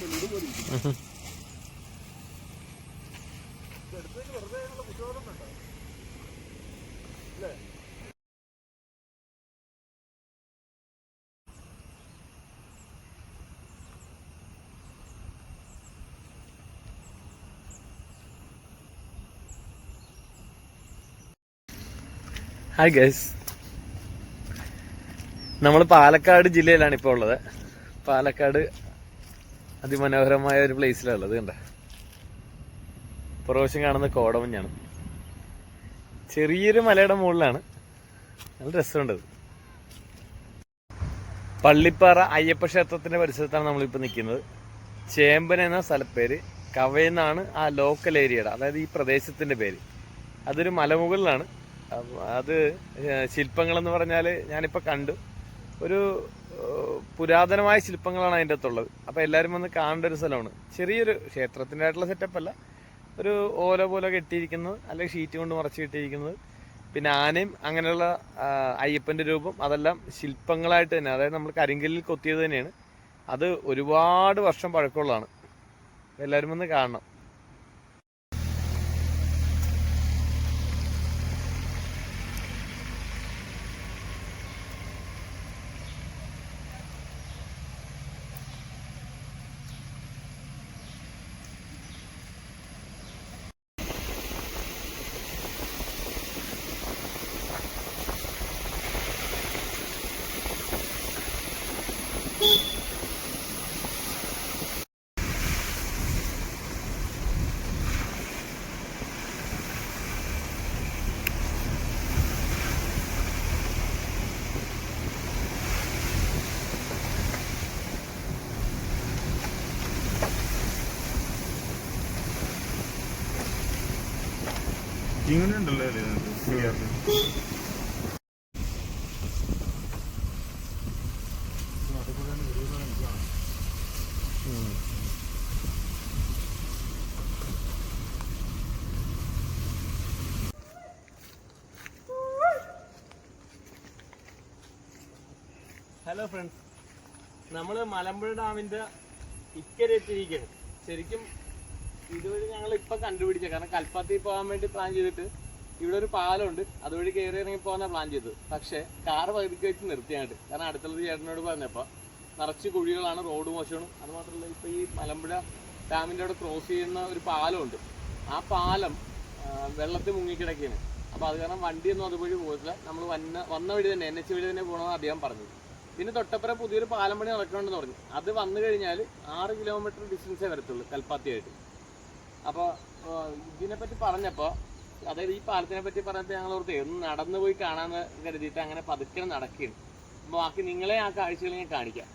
Hi guys, നമ്മൾ പാലക്കാട് ജില്ലയിലാണ് ഇപ്പോൾ ഉള്ളത്. പാലക്കാട് അതിമനോഹരമായ ഒരു പ്ലേസിലാണ് ഉള്ളത്. കണ്ട പ്രാവശ്യം കാണുന്ന കോടമഞ്ഞാണ്. ചെറിയൊരു മലയുടെ മുകളിലാണ്. നല്ല രസമുണ്ട്. പള്ളിപ്പാറ അയ്യപ്പ ക്ഷേത്രത്തിന്റെ പരിസരത്താണ് നമ്മളിപ്പോൾ നിൽക്കുന്നത്. ചേമ്പൻ എന്ന സ്ഥലപ്പേര്. കവയെന്നാണ് ആ ലോക്കൽ ഏരിയയുടെ, അതായത് ഈ പ്രദേശത്തിന്റെ പേര്. അതൊരു മലമുകളിലാണ്. അത് ശില്പങ്ങളെന്ന് പറഞ്ഞാൽ ഞാനിപ്പോൾ കണ്ടു, ഒരു പുരാതനമായ ശില്പങ്ങളാണ് അതിൻ്റെ അകത്തുള്ളത്. അപ്പോൾ എല്ലാവരും വന്ന് കാണേണ്ട ഒരു സ്ഥലമാണ്. ചെറിയൊരു ക്ഷേത്രത്തിൻ്റെ ആയിട്ടുള്ള സെറ്റപ്പല്ല, ഒരു ഓല പോലെ കെട്ടിയിരിക്കുന്നത്, അല്ലെങ്കിൽ ഷീറ്റ് കൊണ്ട് മറച്ച് കെട്ടിയിരിക്കുന്നത്. പിന്നെ ആനയും അങ്ങനെയുള്ള അയ്യപ്പൻ്റെ രൂപം, അതെല്ലാം ശില്പങ്ങളായിട്ട് തന്നെ, അതായത് നമ്മൾ കരിങ്കല്ലിൽ കൊത്തിയത് തന്നെയാണ്. അത് ഒരുപാട് വർഷം പഴക്കമുള്ളതാണ്. എല്ലാവരും വന്ന് കാണണം. ഇങ്ങനെയുണ്ടല്ലോ ഹലോ ഫ്രണ്ട്സ്, നമ്മൾ മലമ്പുഴ ഡാമിന്റെ ഇക്കരെ എത്തിയിരിക്കുകയാണ്. ശരിക്കും ഇതുവഴി ഞങ്ങൾ ഇപ്പൊ കണ്ടുപിടിച്ച, കാരണം കൽപ്പാത്തി പോകാൻ വേണ്ടി പ്ലാൻ ചെയ്തിട്ട് ഇവിടെ ഒരു പാലമുണ്ട്, അതുവഴി കയറി ഇറങ്ങി പോകാൻ പ്ലാൻ ചെയ്തത്. പക്ഷേ കാറ് പകുതിക്ക് വെച്ച് നിർത്തിയാണ്ട്, കാരണം അടുത്തുള്ള ചേട്ടനോട് പറഞ്ഞപ്പോൾ നിറച്ച് കുഴികളാണ്, റോഡ് മോശമാണ്. അത് മാത്രമല്ല, ഇപ്പൊ ഈ മലമ്പുഴ ഡാമിന്റെ അവിടെ ക്രോസ് ചെയ്യുന്ന ഒരു പാലമുണ്ട്. ആ പാലം വെള്ളത്തിൽ മുങ്ങിക്കിടക്കുകയാണ്. അപ്പോൾ അത് കാരണം വണ്ടിയൊന്നും അതുവഴി പോകില്ല. നമ്മൾ വന്ന വഴി തന്നെ, NH വഴി തന്നെ പോകണമെന്ന് അദ്ദേഹം പറഞ്ഞു. പിന്നെ തൊട്ടപ്പുറം പുതിയൊരു പാലം പണി നടക്കണമെന്ന് പറഞ്ഞു. അത് വന്നു കഴിഞ്ഞാൽ 6 കിലോമീറ്റർ ഡിസ്റ്റൻസേ വരത്തുള്ളൂ കൽപ്പാത്തിയായിട്ട്. അപ്പോൾ ഇതിനെപ്പറ്റി പറഞ്ഞപ്പോൾ, അതായത് ഈ പാലത്തിനെ പറ്റി പറഞ്ഞപ്പോൾ ഞങ്ങൾ ഓർത്ത് ഒന്ന് നടന്നു പോയി കാണാമെന്ന് കരുതിയിട്ട് അങ്ങനെ പതുക്കെ നടക്കുകയാണ്. അപ്പോൾ ബാക്കി നിങ്ങളെ ആ കാഴ്ചകൾ ഞാൻ കാണിക്കാം.